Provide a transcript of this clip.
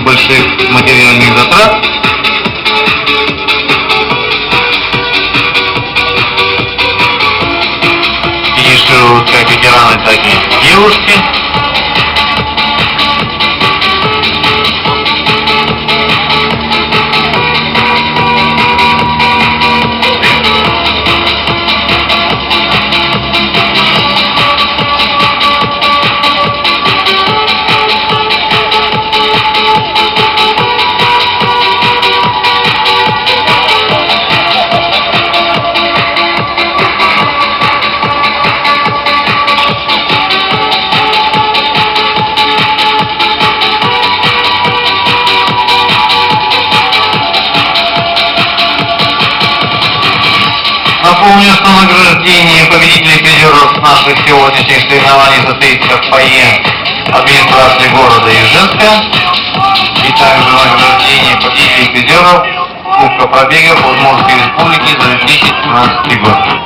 больших материальных затрат. Финишируют как ветераны, так и девушки. Напомню, что награждение победителей призеров наших сегодняшних соревнований состоится в фойе администрации города Ижевска, и также награждение победителей призеров Кубка пробега Удмуртской республики за 2017 год.